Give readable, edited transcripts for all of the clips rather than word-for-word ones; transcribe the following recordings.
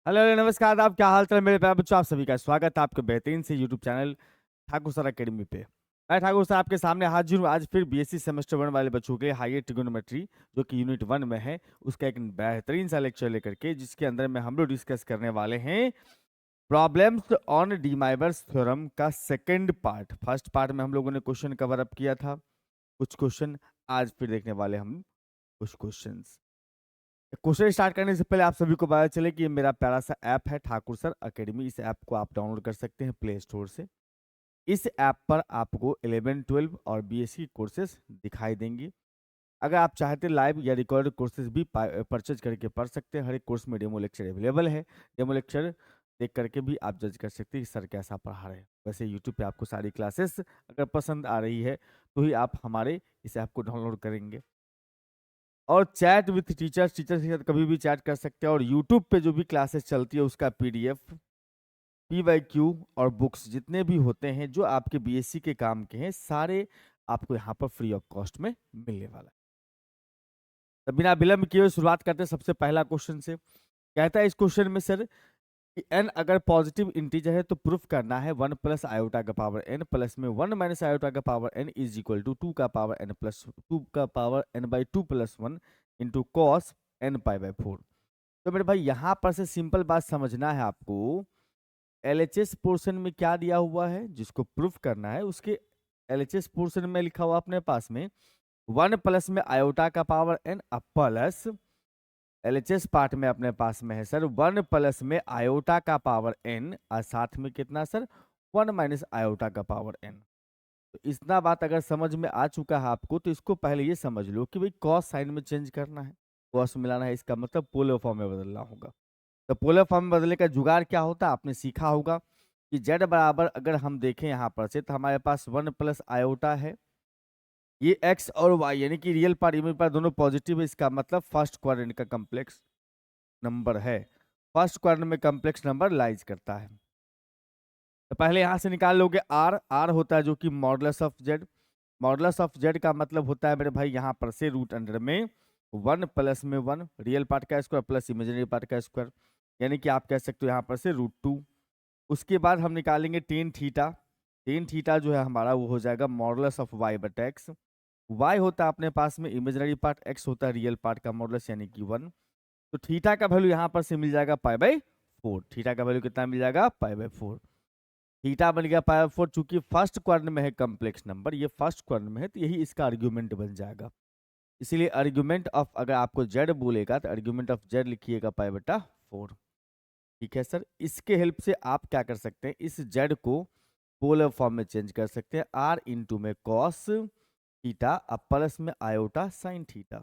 Hello, नमस्कार। आप क्या हाल चाल मेरे प्यारे बच्चों? आप सभी का स्वागत है आपके बेहतरीन से YouTube channel Thakur sir academy पे। मैं ठाकुर सर आपके सामने हाजिर हूँ आज फिर बीएससी सेमेस्टर 1 वाले बच्चों के लिए हायर ट्रिगोनोमेट्री जो कि यूनिट 1 में है, उसका एक बेहतरीन सा लेक्चर लेकर के, जिसके अंदर में हम लोग डिस्कस करने वाले हैं प्रॉब्लम्स ऑन डीमाइवर्स थ्योरम का सेकंड पार्ट। फर्स्ट पार्ट में हम लोगों ने क्वेश्चन कवर अप किया था, कुछ क्वेश्चन। आज फिर देखने वाले हम कुछ क्वेश्चन। क्वेश्चन स्टार्ट करने से पहले आप सभी को पता चले कि ये मेरा प्यारा सा ऐप है ठाकुर सर अकेडमी। इस ऐप को आप डाउनलोड कर सकते हैं प्ले स्टोर से। इस ऐप पर आपको 11, 12 और बीएससी कोर्सेज दिखाई देंगी। अगर आप चाहते लाइव या रिकॉर्ड कोर्सेज भी परचेज करके पढ़ सकते हैं। हर एक कोर्स में डेमो लेक्चर अवेलेबल है। डेमो लेक्चर देख करके भी आप जज कर सकते हैं कि सर कैसा पढ़ा रहे हैं। वैसे यूट्यूब पे आपको सारी क्लासेस अगर पसंद आ रही है तो ही आप हमारे इस ऐप को डाउनलोड करेंगे। और चैट विथ टीचर्स, टीचर के साथ कभी भी चैट कर सकते हैं। और यूट्यूब पे जो भी क्लासेस चलती है उसका पीडीएफ, पीवाईक्यू और बुक्स जितने भी होते हैं जो आपके बीएससी के काम के हैं, सारे आपको यहाँ पर फ्री ऑफ कॉस्ट में मिलने वाला है। तो बिना विलंब किए हुए शुरुआत करते हैं सबसे पहला क्वेश्चन से। कहता है इस क्वेश्चन में सर कि n अगर पॉजिटिव इंटीजर है तो प्रूफ करना है 1 प्लस आयोटा का पावर n प्लस में 1 माइनस आयोटा का power n is equal to 2 का पावर n प्लस 2 का power n by 2 plus 1 into cos n pi by 4। तो मेरे भाई यहाँ पर से सिंपल बात समझना है आपको। एलएचएस पोर्शन में क्या दिया हुआ है जिसको प्रूफ करना है, उसके एलएचएस पोर्शन में लिखा हुआ अपने पास में 1 प्लस में आयोटा का power n plus LHS part में अपने पास में है सर 1 प्लस में आयोटा का पावर n और साथ में कितना सर 1 माइनस आयोटा का पावर n। तो इतना बात अगर समझ में आ चुका है आपको तो इसको पहले ये समझ लो कि भाई कॉस साइन में चेंज करना है, कॉस मिलाना है, इसका मतलब पोलर फॉर्म में बदलना होगा। तो पोलर फॉर्म में बदलने का जुगाड़ क्या होता है आपने सीखा होगा कि जेड बराबर अगर हम देखें यहाँ पर से तो हमारे पास 1 प्लस आयोटा है, ये एक्स और वाई यानी कि रियल पार्ट इमेज पार्ट दोनों पॉजिटिव है। इसका मतलब फर्स्ट क्वाड्रेंट का कम्प्लेक्स नंबर है, फर्स्ट क्वाड्रेंट में कम्प्लेक्स नंबर लाइज करता है। तो पहले यहाँ से निकाल लोगे आर, आर होता है जो कि modulus of Z. Modulus of Z का मतलब होता है मेरे भाई यहाँ पर से रूट अंडर में 1 प्लस में 1 रियल पार्ट का स्क्वायर प्लस इमेजिनरी पार्ट का स्क्वायर, यानी कि आप कह सकते हो यहाँ पर से √2। उसके बाद हम निकालेंगे टेन थीटा। टेन थीटा जो है हमारा वो हो जाएगा modulus of y but x. Y होता है अपने पास में इमेजिनरी पार्ट, एक्स होता है रियल पार्ट का मॉडुलस यानी कि 1। तो थीटा का वैल्यू यहाँ पर से मिल जाएगा पाई बाई 4। थीटा का वैल्यू कितना मिल जाएगा? पाई बाई 4। थीटा बन गया पाई बाई 4। चूंकि फर्स्ट क्वाड्रेंट में है कम्प्लेक्स नंबर, ये फर्स्ट क्वाड्रेंट में है तो यही इसका आर्ग्यूमेंट बन जाएगा। इसीलिए आर्ग्यूमेंट ऑफ अगर आपको जेड बोलेगा तो आर्ग्यूमेंट ऑफ जेड लिखिएगा पाई बटा 4। ठीक है सर। इसके हेल्प से आप क्या कर सकते हैं, इस जेड को पोलर फॉर्म में चेंज कर सकते हैं। आर इंटू में कॉस थीटा अब प्लस में आयोटा साइन थीटा।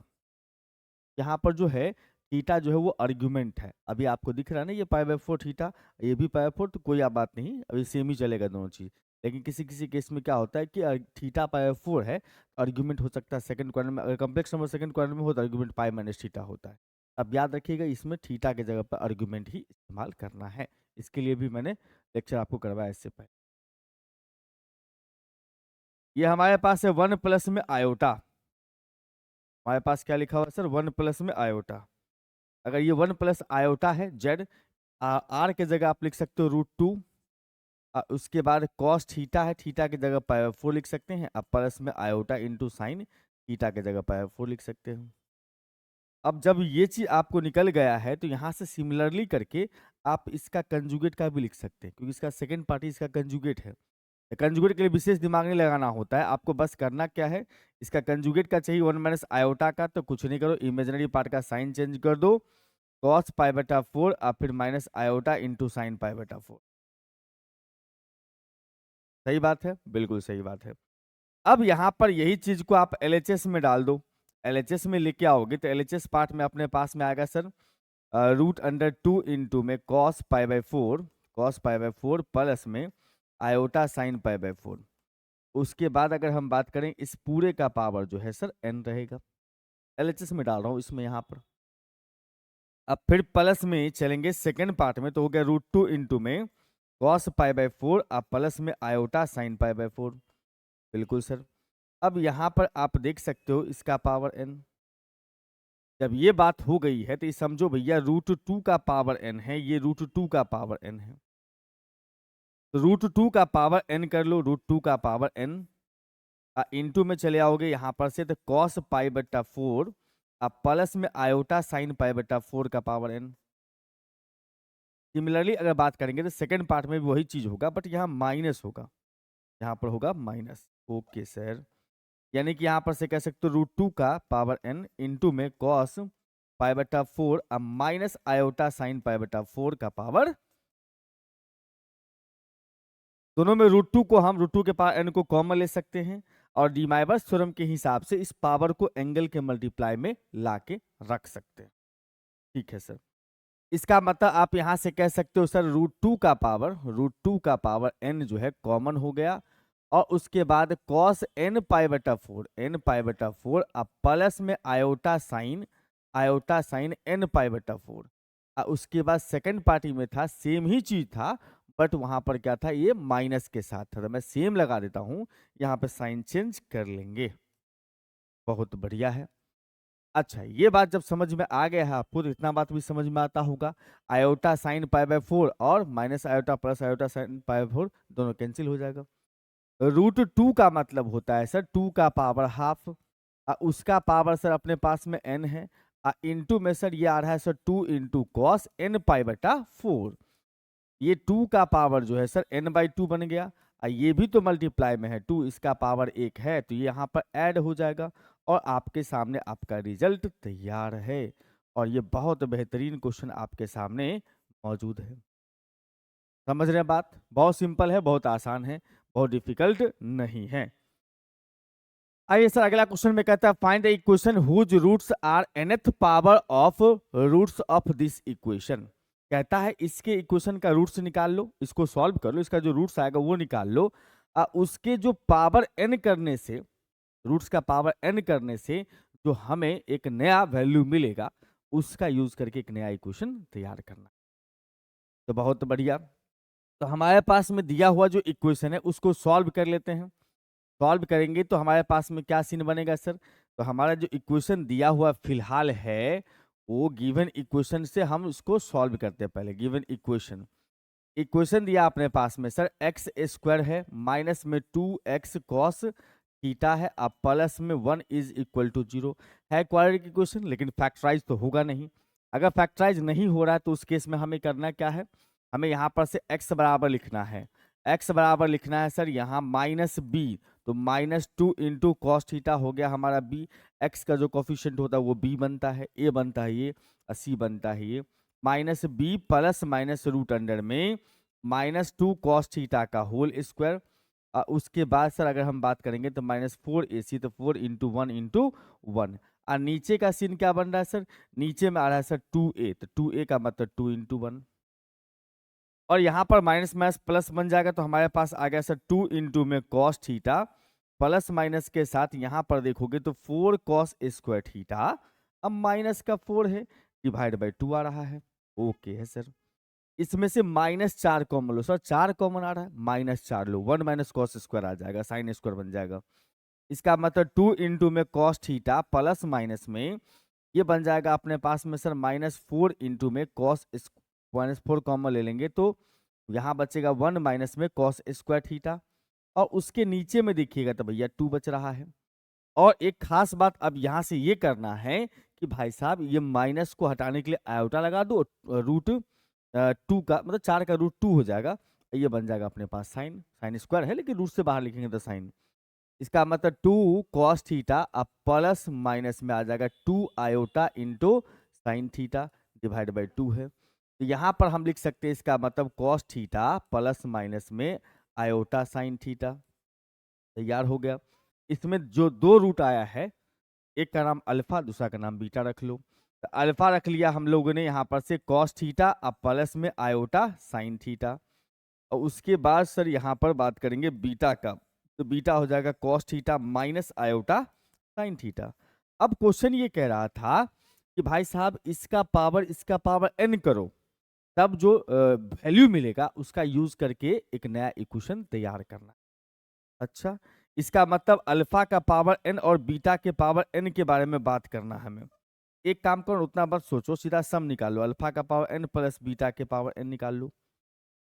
यहाँ पर जो है थीटा जो है वो आर्ग्यूमेंट है। अभी आपको दिख रहा है ना ये पाई बाई 4 थीटा, ये भी पाई बाई 4, तो कोई बात नहीं, अभी सेम ही चलेगा दोनों चीज। लेकिन किसी किसी केस में क्या होता है कि थीटा पाई बाई 4 है, आर्ग्यूमेंट हो सकता है सेकंड क्वाड्रेंट में। अगर कम्प्लेक्स नंबर सेकंड क्वाड्रेंट में हो तो आर्ग्यूमेंट पाई माइनस थीटा होता है। अब याद रखिएगा इसमें थीटा के जगह पर आर्ग्यूमेंट ही इस्तेमाल करना है। इसके लिए भी मैंने लेक्चर आपको करवाया इससे पहले। ये हमारे पास है 1 प्लस में आयोटा। हमारे पास क्या लिखा हुआ है सर? 1 प्लस में आयोटा। अगर ये 1 प्लस आयोटा है जेड, आर के जगह आप लिख सकते हो √2। उसके बाद कॉस थीटा है, थीटा की जगह पाई बाई 4 लिख सकते हैं। अब प्लस में आयोटा इंटू साइन थीटा की जगह पाई बाई 4 लिख सकते हो। अब जब ये चीज आपको निकल गया है तो यहाँ से सिमिलरली करके आप इसका कंजुगेट का भी लिख सकते हैं, क्योंकि इसका सेकंड पार्टी इसका कंजुगेट है। कंजुगेट के लिए विशेष दिमाग नहीं लगाना होता है, आपको बस करना क्या है, इसका कंजुगेट का चाहिए 1 माइनस आयोटा का, तो कुछ नहीं करो, इमेजिनरी पार्ट का साइन चेंज कर दो, कॉस पाई बटा 4 और फिर minus iota into sine pi बटा 4। सही बात है, बिल्कुल सही बात है। अब यहाँ पर यही चीज को आप एलएचएस में डाल दो। एलएचएस में लेके आओगे तो एलएचएस पार्ट में अपने पास में आएगा सर √2 इंटू में cos pi by 4, cos pi by 4 plus में आयोटा साइन पाई बाई 4। उसके बाद अगर हम बात करें इस पूरे का पावर जो है सर n रहेगा। एलएचएस में डाल रहा हूँ इसमें यहाँ पर। अब फिर प्लस में चलेंगे सेकंड पार्ट में, तो हो गया √2 इंटू में कॉस पाई बाई 4 अब प्लस में आयोटा साइन पाई बाई 4। बिल्कुल सर। अब यहाँ पर आप देख सकते हो इसका पावर n। जब ये बात हो गई है तो ये समझो भैया √2 का पावर n है, ये √2 का पावर n है। तो √2 का पावर n कर लो, √2 का पावर n इंटू में चले आओगे यहाँ पर से, तो cos π/4 अब प्लस में आयोटा साइन π/4 का पावर n। सिमिलरली अगर बात करेंगे तो सेकंड पार्ट में भी वही चीज होगा, बट यहाँ माइनस होगा, यहाँ पर होगा माइनस। ओके सर, यानी कि यहाँ पर से कह सकते हो √2 का पावर n इंटू में cos π/4 अब माइनस आयोटा साइन π/4 का पावर। दोनों में √2 को हम √2 के पावर n को कॉमन ले सकते हैं और डी माइवर्स थ्योरम के हिसाब से इस पावर को एंगल के मल्टीप्लाई में लाके रख सकते हैं। ठीक है सर, इसका मतलब आप यहां से कह सकते हो सर √2 का पावर n जो है कॉमन हो गया और उसके बाद cos n π/4 अब प्लस में आयोटा साइन n π/4 उसके बाद सेकंड पार्टी में था सेम ही चीज था, बट वहां पर क्या था, ये माइनस के साथ था, तो मैं सेम लगा देता हूं, यहाँ पे साइन चेंज कर लेंगे। बहुत बढ़िया है। अच्छा, ये बात जब समझ में आ गया है आपको तो इतना बात भी समझ में आता होगा, आयोटा साइन π/4 और minus iota plus iota sine π/4 दोनों कैंसिल हो जाएगा। √2 का मतलब होता है सर 2 का पावर हाफ, उसका पावर सर अपने पास में n है, इंटू में सर ये आ रहा है सर 2 इंटू कॉस n π/4। ये 2 का पावर जो है सर n/2 बन गया, ये भी तो मल्टीप्लाई में है, 2 इसका पावर 1 है तो ये यहाँ पर ऐड हो जाएगा और आपके सामने आपका रिजल्ट तैयार है। और ये बहुत बेहतरीन क्वेश्चन आपके सामने मौजूद है। समझ रहे हैं बात? बहुत सिंपल है, बहुत आसान है, बहुत डिफिकल्ट नहीं है। आइए सर अगला क्वेश्चन में कहता है find the equation whose roots are nth power of roots of this equation. कहता है इसके इक्वेशन का रूट्स निकाल लो, इसको सॉल्व कर लो, इसका जो रूट्स आएगा वो निकाल लो, उसके जो पावर n करने से, रूट्स का पावर n करने से जो हमें एक नया वैल्यू मिलेगा उसका यूज करके एक नया इक्वेशन तैयार करना। तो बहुत बढ़िया, तो हमारे पास में दिया हुआ जो इक्वेशन है उसको सॉल्व कर लेते हैं। सॉल्व करेंगे तो हमारे पास में क्या सीन बनेगा सर, तो हमारा जो इक्वेशन दिया हुआ फिलहाल है वो गिवन इक्वेशन से हम उसको सॉल्व करते हैं। पहले गिवन इक्वेशन दिया अपने पास में सर x² है, माइनस में 2x cos थीटा है, अब प्लस में 1 इज इक्वल टू 0 है। क्वाड्रेटिक इक्वेशन, लेकिन फैक्टराइज तो होगा नहीं। अगर फैक्टराइज नहीं हो रहा है तो उस केस में हमें करना क्या है, हमें यहाँ पर से x बराबर लिखना है, x बराबर लिखना है सर यहाँ -b, तो -2 इंटू कॉस थीटा हो गया हमारा b, x का जो कोफिशिएंट होता है वो b बनता है, a बनता है ये, c बनता है ये, -b plus minus root under में -2 कॉस थीटा का होल स्क्वायर। उसके बाद सर अगर हम बात करेंगे तो -4ac, तो 4 इंटू 1 इंटू 1। और नीचे का सीन क्या बन रहा है सर, नीचे में आ रहा है सर 2a, तो 2a का मतलब 2 इंटू 1, और यहाँ पर माइनस माइनस प्लस बन जाएगा, तो हमारे पास आ गया सर 2 इंटू में कॉस थीटा प्लस माइनस के साथ यहाँ पर देखोगे तो 4 कॉस स्क्वायर थीटा, अब माइनस का 4 है डिवाइड बाई 2 आ रहा है। ओके है सर, इसमें से -4 कॉमन लो सर, 4 कॉमन आ रहा है, -4 लो, 1 माइनस कॉस स्क्वायर आ जाएगा, साइन स्क्वायर बन जाएगा। इसका मतलब 2 इंटू में कॉस थीटा प्लस माइनस में ये बन जाएगा अपने पास में सर -4 इंटू में कॉस, -4 कॉमन ले लेंगे तो यहाँ बचेगा 1 माइनस में कॉस स्क्वायर थीटा, और उसके नीचे में देखिएगा तो भैया 2 बच रहा है। और एक खास बात अब यहाँ से ये करना है कि भाई साहब ये माइनस को हटाने के लिए आयोटा लगा दो, √2 का मतलब 4 का √2 हो जाएगा, ये बन जाएगा अपने पास साइन स्क्वायर है लेकिन रूट से बाहर लिखेंगे तो साइन। इसका मतलब 2 कॉस थीटा अब प्लस माइनस में आ जाएगा 2 iota into sine theta divide by 2 है। तो यहाँ पर हम लिख सकते हैं इसका मतलब कॉस थीटा प्लस माइनस में आयोटा साइन थीटा, तैयार हो गया। इसमें जो 2 रूट आया है, एक का नाम अल्फा दूसरा का नाम बीटा रख लो, तो अल्फा रख लिया हम लोगों ने यहाँ पर से कॉस थीटा अब प्लस में आयोटा साइन थीटा, और उसके बाद सर यहाँ पर बात करेंगे बीटा का, तो बीटा हो जाएगा cos theta minus iota sine theta. अब क्वेश्चन ये कह रहा था कि भाई साहब इसका पावर n करो, तब जो वैल्यू मिलेगा उसका यूज करके एक नया इक्वेशन तैयार करना। अच्छा, इसका मतलब अल्फा का पावर n और बीटा के पावर n के बारे में बात करना हमें। एक काम करो, उतना मत सोचो, सीधा सम निकालो, अल्फा का पावर n प्लस बीटा के पावर n निकाल लो,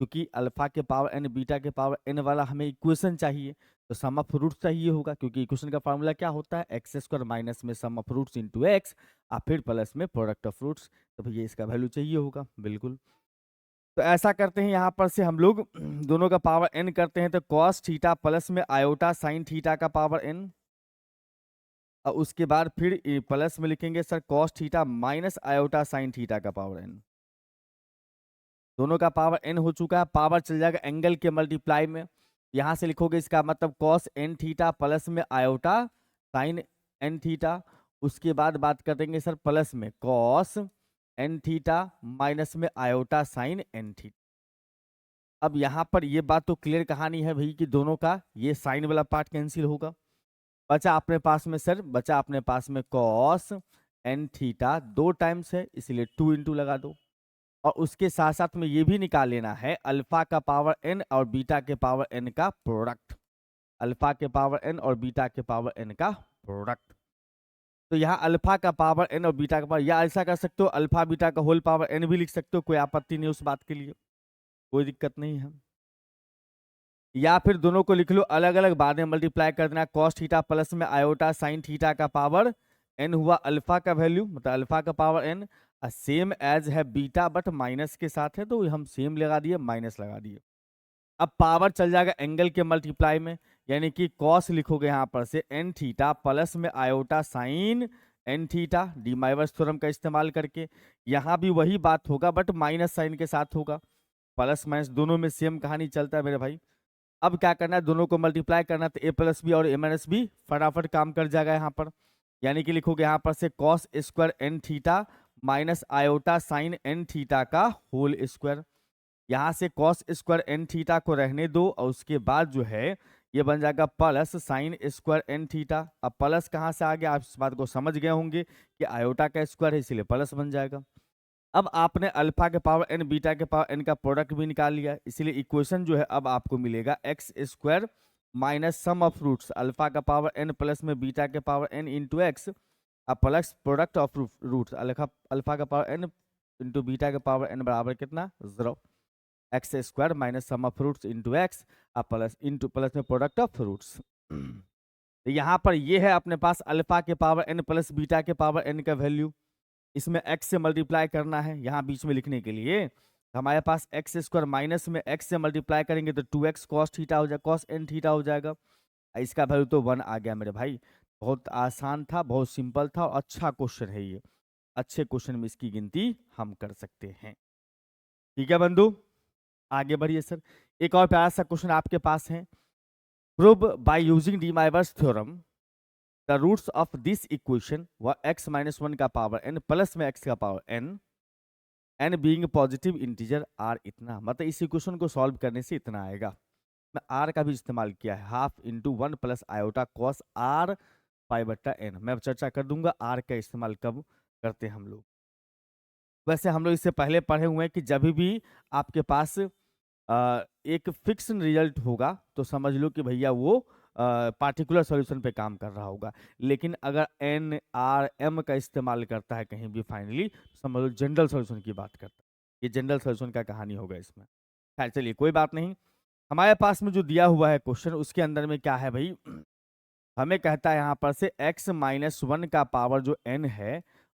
क्योंकि अल्फा के पावर n बीटा के पावर n वाला हमें इक्वेशन चाहिए, तो सम ऑफ रूट्स चाहिए होगा, क्योंकि इक्वेशन का फार्मूला क्या होता है, एक्स स्क्वायर माइनस में सम ऑफ रूट्स इंटू एक्स और फिर प्लस में प्रोडक्ट ऑफ रूट्स, तो भैया इसका वैल्यू चाहिए होगा बिल्कुल। तो ऐसा करते हैं, यहाँ पर से हम लोग दोनों का पावर n करते हैं, तो कॉस थीटा प्लस में आयोटा साइन थीटा का पावर n, और उसके बाद फिर प्लस में लिखेंगे sir cos theta minus iota sine theta का पावर n। दोनों का पावर n हो चुका है, पावर चल जाएगा एंगल के मल्टीप्लाई में, यहां से लिखोगे इसका मतलब कॉस n थीटा प्लस में आयोटा साइन n थीटा, उसके बाद बात करेंगे सर प्लस में कॉस n थीटा माइनस में आयोटा साइन n थीटा। अब यहाँ पर ये बात तो क्लियर कहानी है भाई कि दोनों का ये साइन वाला पार्ट कैंसिल होगा, बचा अपने पास में सर, बचा अपने पास में कॉस n थीटा, 2 टाइम्स है इसलिए 2 इंटू लगा दो, और उसके साथ साथ में ये भी निकाल लेना है अल्फा का पावर n और बीटा के पावर n का प्रोडक्ट, अल्फा के पावर n और बीटा के पावर n का प्रोडक्ट। तो यहाँ अल्फा का पावर n और बीटा का पावर, या ऐसा कर सकते हो अल्फा बीटा का होल पावर n भी लिख सकते हो, कोई आपत्ति नहीं उस बात के लिए, कोई दिक्कत नहीं है। या फिर दोनों को लिख लो अलग अलग, बाद में मल्टीप्लाई कर देना, कॉस थीटा प्लस में आयोटा साइन थीटा का पावर n हुआ अल्फा का वैल्यू, मतलब अल्फा का पावर n, सेम एज है बीटा बट माइनस के साथ है, तो हम सेम लगा दिए माइनस लगा दिए। अब पावर चल जाएगा एंगल के मल्टीप्लाई में, यानी कि कॉस लिखोगे यहाँ पर से n थीटा प्लस में iota sine n theta, De Moivre's theorem का इस्तेमाल करके, यहाँ भी वही बात होगा बट माइनस साइन के साथ होगा, प्लस माइनस दोनों में सेम कहानी चलता है मेरे भाई। अब क्या करना है, दोनों को मल्टीप्लाई करना है, तो ए प्लस बी और ए माइनस बी फटाफट काम कर जाएगा यहाँ पर, यानी कि लिखोगे यहाँ पर से cos square n theta minus iota sine n theta का होल स्क्वायर, यहाँ से कॉस स्क्वायर एन थीटा को रहने दो, और उसके बाद जो है ये बन जाएगा plus sine square n theta. अब प्लस कहाँ से आ गया, आप इस बात को समझ गए होंगे कि आयोटा का स्क्वायर है इसीलिए प्लस बन जाएगा। अब आपने अल्फा के पावर n बीटा के पावर n का प्रोडक्ट भी निकाल लिया, इसीलिए इक्वेशन जो है अब आपको मिलेगा x square minus sum of roots alpha का पावर n प्लस में बीटा के power n into x plus product of roots alpha का पावर n इंटू बीटा के पावर n बराबर कितना 0, x square minus sum of roots into x plus में product of roots. यहाँ पर ये है अपने पास अल्फा के पावर n प्लस बीटा के पावर n का वैल्यू, इसमें x से मल्टीप्लाई करना है यहाँ बीच में लिखने के लिए, हमारे पास एक्स स्क्वायर माइनस में x से मल्टीप्लाई करेंगे तो 2x कॉस थीटा हो जाएगा, कॉस n थीटा हो जाएगा, इसका वैल्यू तो 1 आ गया मेरे भाई। बहुत आसान था, बहुत सिंपल था और अच्छा क्वेश्चन है ये, अच्छे क्वेश्चन में इसकी गिनती हम कर सकते हैं। ठीक है बंधु, आगे बढ़िए सर, एक और प्यारा सा क्वेश्चन आपके पास है, prove by using De Moivre's theorem the roots of this equation व x माइनस 1 का पावर n प्लस में x का power n being positive integer r इतना, मतलब इस इक्वेशन को सॉल्व करने से इतना आएगा। मैं r का भी इस्तेमाल किया है, half into 1 plus iota cos r पाई बट्टा n, मैं चर्चा कर दूंगा r का इस्तेमाल कब करते हैं हम लोग। वैसे हम लोग इससे पहले पढ़े हुए हैं कि जब भी आपके पास एक फिक्स रिजल्ट होगा तो समझ लो कि भैया वो पार्टिकुलर सॉल्यूशन पे काम कर रहा होगा, लेकिन अगर एन आर एम का इस्तेमाल करता है कहीं भी फाइनली, समझ लो जनरल सॉल्यूशन की बात करता है, ये जनरल सॉल्यूशन का कहानी होगा इसमें। खैर चलिए कोई बात नहीं, हमारे पास में जो दिया हुआ है क्वेश्चन उसके अंदर में क्या है भाई, हमें कहता है यहाँ पर से x माइनस 1 का पावर जो n है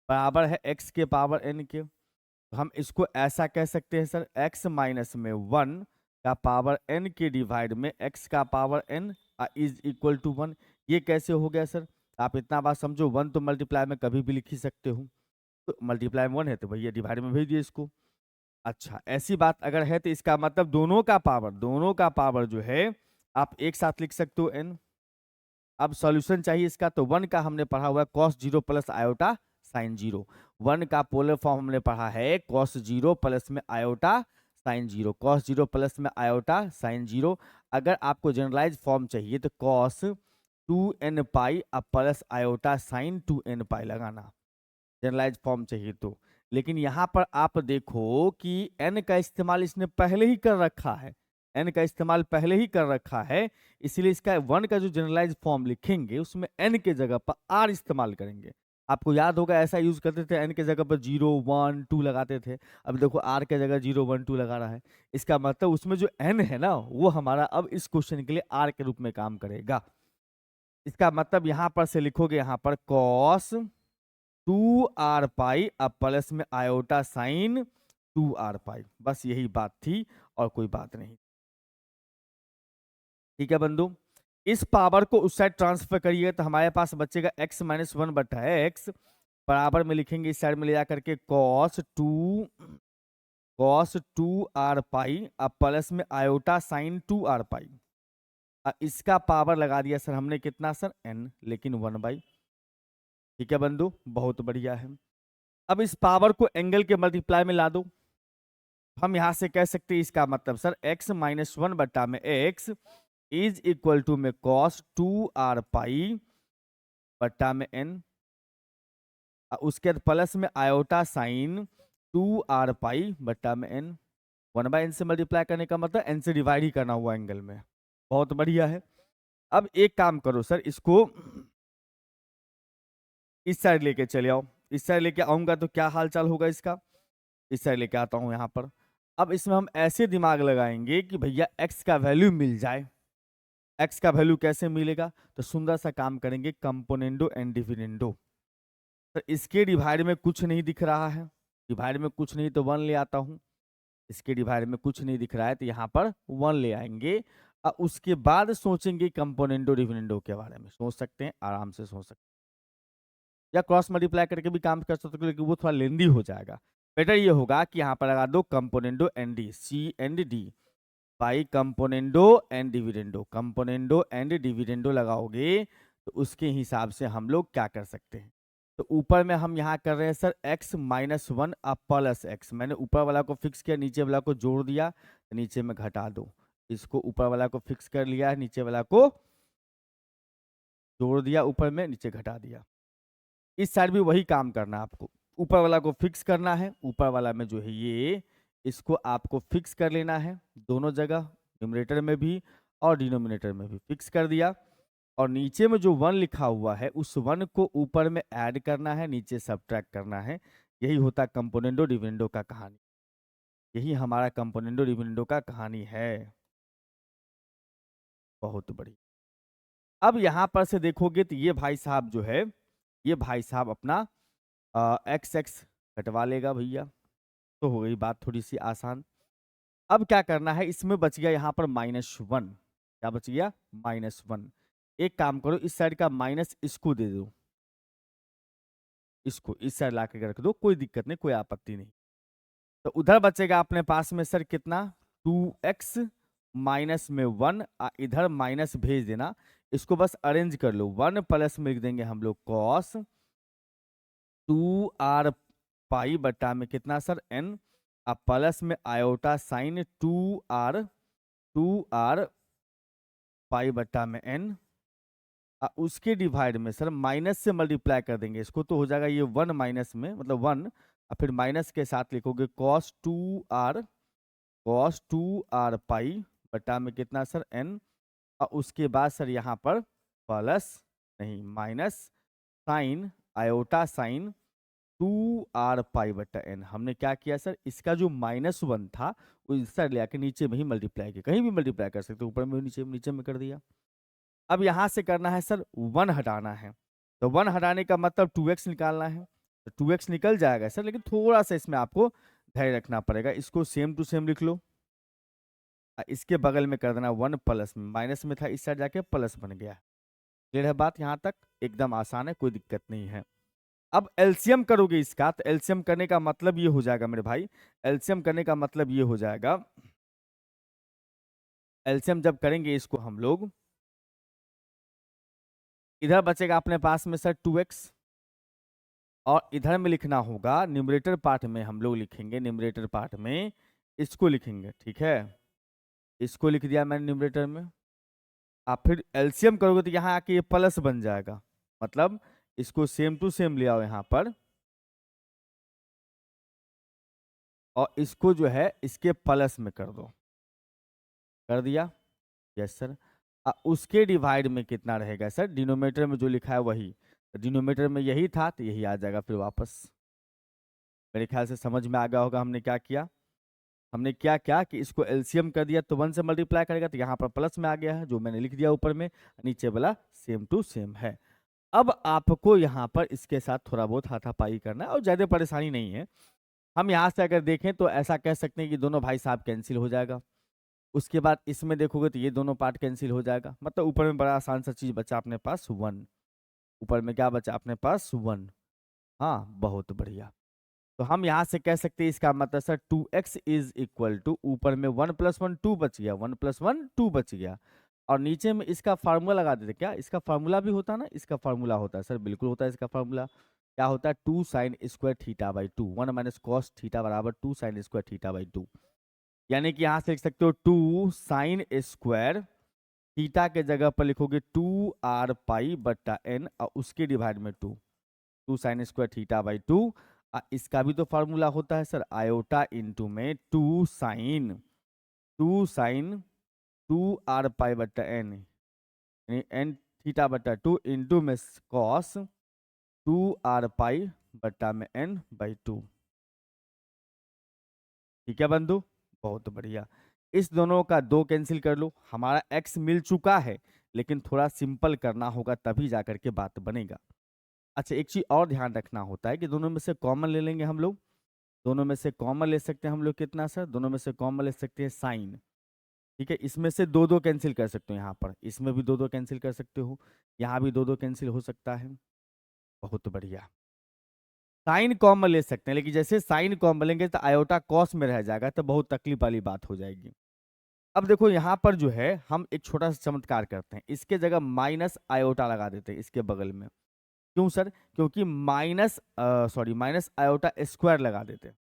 बराबर है x के पावर n के, हम इसको ऐसा कह सकते हैं सर x माइनस में 1 का पावर n के डिवाइड में x का power n is equal to 1। ये कैसे हो गया सर, आप इतना बात समझो, 1 तो मल्टीप्लाई में कभी भी लिख ही सकते हो, तो मल्टीप्लाई में 1 है तो भैया डिवाइड में भेज दिए इसको। अच्छा ऐसी बात अगर है तो इसका मतलब दोनों का पावर जो है आप एक साथ लिख सकते हो n। अब सॉल्यूशन चाहिए इसका, तो 1 का हमने पढ़ा हुआ है कॉस 0 प्लस आयोटा साइन 0, 1 का पोलर फॉर्म हमने पढ़ा है कॉस 0 प्लस में आयोटा साइन 0, कॉस 0 प्लस में आयोटा साइन 0। अगर आपको जनरलाइज फॉर्म चाहिए तो कॉस 2n पाई अब प्लस आयोटा साइन 2n पाई लगाना, जनरलाइज फॉर्म चाहिए तो। लेकिन यहाँ पर आप देखो कि n का इस्तेमाल इसने पहले ही कर रखा है, n का इस्तेमाल पहले ही कर रखा है, इसलिए इसका 1 का जो जनरलाइज फॉर्म लिखेंगे उसमें n के जगह पर r इस्तेमाल करेंगे। आपको याद होगा ऐसा यूज करते थे, एन के जगह पर 0 1 2 लगाते थे। अब देखो आर के जगह 0 1 2 लगा रहा है। इसका मतलब उसमें जो एन है ना वो हमारा अब इस क्वेश्चन के लिए आर के रूप में काम करेगा। इसका मतलब यहां पर से लिखोगे यहां पर कॉस 2r पाई अब प्लस में आयोटा साइन 2r पाई, बस यही बात थी और कोई बात नहीं। ठीक है बंधु, इस पावर को उस साइड ट्रांसफर करिए तो हमारे पास बचेगा x माइनस 1 बटा एक्स, बराबर में लिखेंगे इस साइड में ले जा करके cos 2r पाई अब प्लस में आयोटा साइन 2r पाई। इसका पावर लगा दिया सर हमने कितना सर n, लेकिन 1/। ठीक है बंधु, बहुत बढ़िया है। अब इस पावर को एंगल के मल्टीप्लाई में ला दो। हम यहां से कह सकते हैं इसका मतलब सर x माइनस 1 बटा में x इज इक्वल टू में cos 2r पाई बटा में n, उसके बाद प्लस में आयोटा साइन 2r पाई बटा में n। 1/n से मल्टीप्लाई करने का मतलब n से डिवाइड ही करना हुआ एंगल में। बहुत बढ़िया है। अब एक काम करो सर, इसको इस साइड लेके चले आओ। इस साइड लेके आऊंगा तो क्या हालचाल होगा इसका, इस साइड लेके आता हूं यहां पर। अब इसमें हम ऐसे दिमाग लगाएंगे कि भैया x का वैल्यू मिल जाए। x का वैल्यू कैसे मिलेगा, तो सुंदर सा काम करेंगे कंपोनेंडो एंड डिविडेंडो। तो इसके डिवाइड में कुछ नहीं दिख रहा है, डिवाइड में कुछ नहीं तो 1 ले आता हूं। इसके डिवाइड में कुछ नहीं दिख रहा है तो यहाँ पर 1 ले आएंगे और उसके बाद सोचेंगे कंपोनेंडो डिविडेंडो के बारे में। सोच सकते हैं, आराम से सोच सकते हैं, या क्रॉस मल्टीप्लाई करके भी काम कर सकते हो, लेकिन वो थोड़ा लेंदी हो जाएगा। बेटर ये होगा कि यहाँ पर लगा दो componendo and D, C and D by componendo and dividendo. Componendo and dividendo लगाओगे तो उसके हिसाब से हम लोग क्या कर सकते हैं। तो ऊपर में हम यहाँ कर रहे हैं सर x माइनस 1 अब प्लस एक्स। मैंने ऊपर वाला को फिक्स किया, नीचे वाला को जोड़ दिया, तो नीचे में घटा दो। इसको ऊपर वाला को फिक्स कर लिया, नीचे वाला को जोड़ दिया, ऊपर में नीचे घटा दिया। इस साइड भी वही काम करना है आपको, ऊपर वाला को फिक्स करना है, ऊपर वाला में जो है ये इसको आपको फिक्स कर लेना है दोनों जगह, न्यूमरेटर में भी और डिनोमिनेटर में भी फिक्स कर दिया। और नीचे में जो 1 लिखा हुआ है उस 1 को ऊपर में ऐड करना है, नीचे सब्ट्रैक्ट करना है। यही होता है कंपोनेंडो डिविडेंडो का कहानी, यही हमारा कंपोनेंडो डिविडेंडो का कहानी है। बहुत बड़ी। अब यहां पर से देखोगे तो ये भाई साहब जो है, ये भाई साहब अपना एक्स एक्स कटवा लेगा भैया, तो हो गई बात थोड़ी सी आसान। अब क्या करना है, इसमें बच गया यहाँ पर -1। क्या बच गया, -1। एक काम करो, इस साइड का माइनस इसको दे दो, इसको इस साइड ला के रख दो, कोई दिक्कत नहीं, कोई आपत्ति नहीं। तो उधर बचेगा अपने पास में सर कितना, 2x माइनस में 1, इधर माइनस भेज देना। इसको बस अरेंज कर लो, 1 प्लस में लिख देंगे हम लोग कॉस 2r पाई बटा में कितना सर n, अब प्लस में आयोटा साइन 2r पाई बटा में n, उसके डिवाइड में सर माइनस से मल्टीप्लाई कर देंगे इसको, तो हो जाएगा ये 1 माइनस में मतलब 1, और फिर माइनस के साथ लिखोगे cos 2r पाई बटा में कितना सर n, और उसके बाद सर यहाँ पर प्लस नहीं minus sine iota sine 2r pi बटा n। हमने क्या किया सर, इसका जो -1 था वो इस साइड ले आके नीचे में ही मल्टीप्लाई किया, कहीं भी मल्टीप्लाई कर सकते, ऊपर में नीचे में कर दिया। अब यहां से करना है सर 1 हटाना है, तो 1 हटाने का मतलब 2x निकालना है, तो 2x निकल जाएगा सर, लेकिन थोड़ा सा इसमें आपको धैर्य रखना पड़ेगा। इसको सेम टू सेम लिख लो, इसके बगल में कर देना 1 प्लस में, माइनस में था इस साइड जाके प्लस बन गया। क्लियर है बात, यहां तक एकदम आसान है, कोई दिक्कत नहीं है। अब एलसीएम करोगे इसका, तो एलसीएम करने का मतलब ये हो जाएगा मेरे भाई, एलसीएम करने का मतलब ये हो जाएगा, एलसीएम जब करेंगे इसको हम लोग, इधर बचेगा अपने पास में सर 2x, और इधर में लिखना होगा न्यूमरेटर पार्ट में, हम लोग लिखेंगे न्यूमरेटर पार्ट में इसको लिखेंगे, ठीक है, इसको लिख दिया मैंने न्यूमरेटर में। आप फिर एलसीएम करोगे तो यहाँ आके ये प्लस बन जाएगा, मतलब इसको सेम टू सेम ले आओ यहाँ पर, और इसको जो है इसके प्लस में कर दो, कर दिया, यस सर। उसके डिवाइड में कितना रहेगा सर, डिनोमिनेटर में जो लिखा है वही, डिनोमिनेटर में यही था तो यही आ जाएगा फिर वापस। मेरे ख्याल से समझ में आ गया होगा हमने क्या किया। हमने क्या किया कि इसको एलसीएम कर दिया तो 1 से मल्टीप्लाई करेगा तो यहाँ पर प्लस में आ गया है, जो मैंने लिख दिया ऊपर में, नीचे वाला सेम टू सेम है। अब आपको यहाँ पर इसके साथ थोड़ा बहुत हाथापाई करना है और ज़्यादा परेशानी नहीं है। हम यहाँ से अगर देखें तो ऐसा कह सकते हैं कि दोनों भाई साहब कैंसिल हो जाएगा। उसके बाद इसमें देखोगे तो ये दोनों पार्ट कैंसिल हो जाएगा, मतलब ऊपर में बड़ा आसान सा चीज़ बचा अपने पास 1। ऊपर में क्या बचा अपने पास 1। हाँ, बहुत बढ़िया। तो हम यहाँ से कह सकते हैं इसका मतलब sir 2x is equal to, ऊपर में 1 + 1 2 बच गया, 1 + 1 2 बच गया, और नीचे में इसका फार्मूला लगा देते। क्या इसका फार्मूला भी होता है ना? इसका फार्मूला होता है सर, बिल्कुल होता है इसका फार्मूला। क्या होता है? 2 sin square theta by 2, 1 - cos theta बराबर 2 sin स्क्वायर थीटा बाई 2। यानी कि यहाँ से लिख सकते हो 2 sin स्क्वायर थीटा के जगह पर लिखोगे 2r पाई बट्टा n और उसके डिवाइड में 2 sin स्क्वायर थीटा बाई 2। इसका भी तो फार्मूला होता है सर, आयोटा इंटू में 2 sin 2r पाई बट्टा n, यानी n थीटा बट्टा 2 इंटू में cos 2r पाई बट्टा में n बाई 2। ठीक है बंधु, बहुत बढ़िया। इस दोनों का 2 कैंसिल कर लो, हमारा x मिल चुका है, लेकिन थोड़ा सिंपल करना होगा तभी जाकर के बात बनेगा। अच्छा, एक चीज और ध्यान रखना होता है कि दोनों में से कॉमन ले लेंगे हम लोग। दोनों में से कॉमन ले सकते हैं हम लोग कितना सर? दोनों में से कॉमन ले सकते हैं साइन। ठीक है, इसमें से 2 कैंसिल कर सकते हो, यहाँ पर इसमें भी 2 कैंसिल कर सकते हो, यहाँ भी 2 कैंसिल हो सकता है। बहुत बढ़िया। साइन कॉमन ले सकते हैं, लेकिन जैसे साइन कॉमन लेंगे तो आयोटा कॉस में रह जाएगा, तो बहुत तकलीफ वाली बात हो जाएगी। अब देखो यहाँ पर जो है हम एक छोटा सा चमत्कार करते हैं, इसके जगह माइनस आयोटा लगा देते हैं इसके बगल में। क्यों सर? क्योंकि माइनस आयोटा स्क्वायर लगा देते हैं।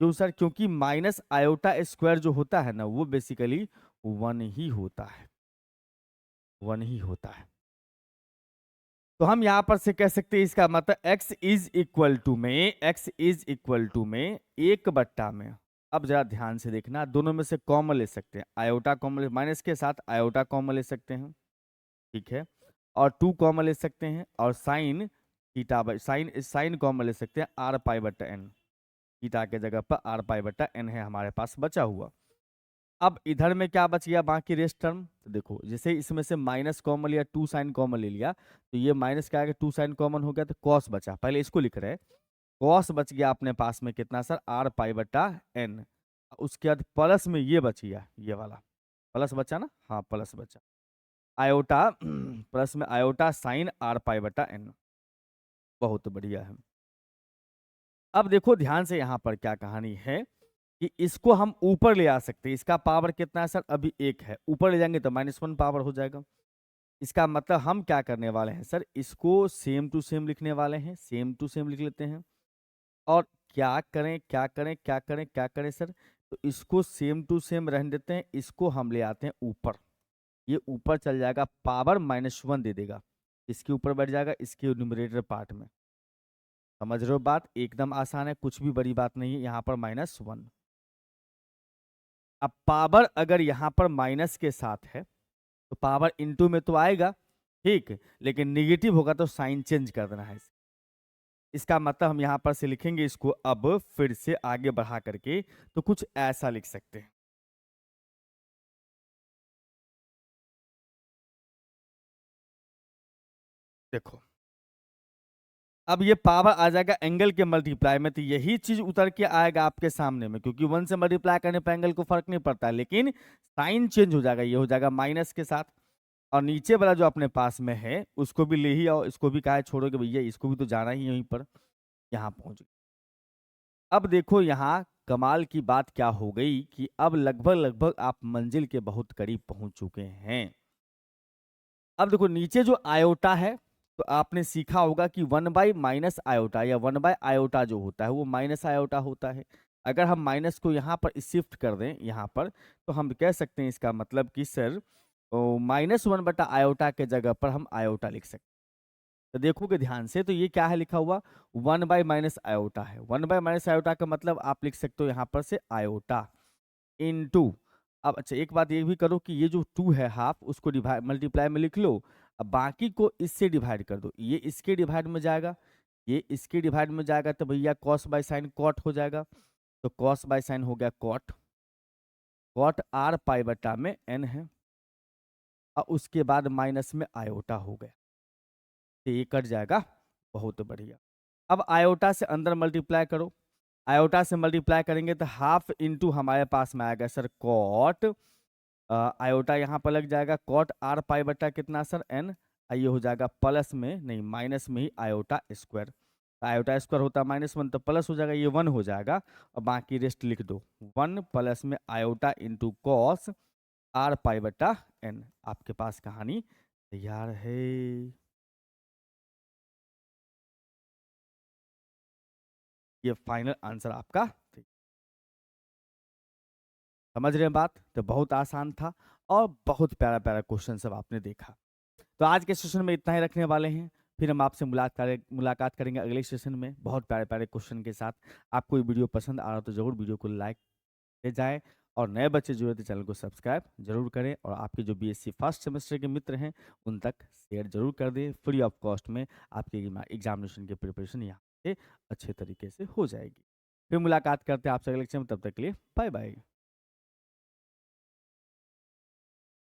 क्यों सर? क्योंकि माइनस आयोटा स्क्वायर जो होता है ना, वो बेसिकली 1 ही होता है, 1 ही होता है। तो हम यहां पर से कह सकते हैं इसका मतलब x इज इक्वल टू में, x इज इक्वल टू में 1 में। अब जरा ध्यान से देखना, दोनों में से कॉमन ले सकते हैं, आयोटा कॉमन, माइनस के साथ आयोटा कॉमन ले सकते हैं, ठीक है, और 2 कॉमन ले सकते हैं, और sine theta by sine common ले सकते हैं, r पाई बट्टा n। थीटा के जगह पर r पाई बट्टा n है हमारे पास बचा हुआ। अब इधर में क्या बच गया बाकी रेस्ट टर्म? तो देखो, जैसे इसमें से माइनस कॉमन लिया, 2 साइन कॉमन ले लिया, तो ये माइनस क्या आ गया, 2 साइन कॉमन हो गया तो कॉस बचा, पहले इसको लिख रहे हैं। कॉस बच गया अपने पास में कितना सर? r पाई बट्टा n। उसके बाद प्लस में ये बच गया, ये वाला प्लस बचा ना, हाँ प्लस बचा, आयोटा प्लस में आयोटा साइन r पाई बट्टा n। बहुत बढ़िया है। अब देखो ध्यान से यहाँ पर क्या कहानी है कि इसको हम ऊपर ले आ सकते हैं। इसका पावर कितना है सर? अभी 1 है, ऊपर ले जाएंगे तो -1 पावर हो जाएगा। इसका मतलब हम क्या करने वाले हैं सर? इसको सेम टू सेम लिखने वाले हैं, सेम टू सेम लिख लेते हैं। और क्या करें क्या करें क्या करें क्या करें सर? तो इसको सेम टू सेम रहने देते हैं, इसको हम ले आते हैं ऊपर। ये ऊपर चल जाएगा, पावर -1 दे देगा, इसके ऊपर बैठ जाएगा इसके न्यूमरेटर पार्ट में। समझ रहे हो बात? एकदम आसान है, कुछ भी बड़ी बात नहीं है। यहाँ पर -1, अब पावर अगर यहाँ पर माइनस के साथ है तो पावर इनटू में तो आएगा, ठीक, लेकिन निगेटिव होगा तो साइन चेंज कर देना है। इसका मतलब हम यहाँ पर से लिखेंगे इसको, अब फिर से आगे बढ़ा करके तो कुछ ऐसा लिख सकते हैं। देखो, अब ये पावर आ जाएगा एंगल के मल्टीप्लाई में, तो यही चीज उतर के आएगा आपके सामने में, क्योंकि 1 से मल्टीप्लाई करने पर एंगल को फर्क नहीं पड़ता, लेकिन साइन चेंज हो जाएगा, ये हो जाएगा माइनस के साथ। और नीचे वाला जो अपने पास में है उसको भी ले ही आओ, इसको भी कहा छोड़ोगे भैया, इसको भी तो जाना ही यहीं पर, यहाँ पहुंच गए। अब देखो यहाँ कमाल की बात क्या हो गई कि अब लगभग लगभग आप मंजिल के बहुत करीब पहुंच चुके हैं। अब देखो नीचे जो आयोटा है, तो आपने सीखा होगा कि 1/-आयोटा या 1/आयोटा जो होता है वो माइनस आयोटा होता है। अगर हम माइनस को यहाँ पर शिफ्ट कर दें यहाँ पर, तो हम कह सकते हैं इसका मतलब कि सर -1/आयोटा के जगह पर हम आयोटा लिख सकते हैं। तो देखोगे ध्यान से तो ये क्या है लिखा हुआ? 1/-आयोटा है। 1/-आयोटा का मतलब आप लिख सकते हो यहाँ पर से आयोटा इनटू। अब अच्छा एक बात ये भी करो कि ये जो 2 है हाफ, उसको डिवाइड मल्टीप्लाई में लिख लो, अब बाकी को इससे डिवाइड कर दो, ये इसके डिवाइड में जाएगा, ये इसके डिवाइड में जाएगा, तो भैया कॉस बाय साइन कॉट हो जाएगा। तो कॉस बाय साइन हो गया कॉट, कॉट आर पाई बटा में एन है, और उसके बाद माइनस में आयोटा हो गया, तो ये कट जाएगा। बहुत बढ़िया। अब आयोटा से अंदर मल्टीप्लाई करो, आयोटा से मल्टीप्लाई करेंगे तो हाफ इंटू हमारे पास में आएगा सर कॉट, आयोटा यहाँ पर लग जाएगा कॉट आर पाई बटा कितना सर एन, ये हो जाएगा प्लस में नहीं माइनस में ही आयोटा स्क्वायर, आयोटा स्क्वायर होता है -1 तो प्लस हो जाएगा, ये 1 हो जाएगा, और बाकी रेस्ट लिख दो, 1 प्लस में आयोटा इंटू कॉस आर पाई बटा एन। आपके पास कहानी तैयार है। ये फाइनल आंसर आपका। समझ रहे हैं बात? तो बहुत आसान था और बहुत प्यारा प्यारा क्वेश्चन सब आपने देखा। तो आज के सेशन में इतना ही रखने वाले हैं, फिर हम आपसे मुलाकात करेंगे अगले सेशन में बहुत प्यारे प्यारे क्वेश्चन के साथ। आपको ये वीडियो पसंद आ रहा हो तो जरूर वीडियो को लाइक दे जाए, और नए बच्चे जो है तो चैनल को सब्सक्राइब जरूर करें, और आपके जो बीएससी फर्स्ट सेमेस्टर के मित्र हैं उन तक शेयर जरूर कर दें। फ्री ऑफ कॉस्ट में आपके एग्जामिनेशन की प्रिपरेशन यहाँ से अच्छे तरीके से हो जाएगी। फिर मुलाकात करते हैं आपसे अगले लेक्चर में, तब तक के लिए बाय बाय।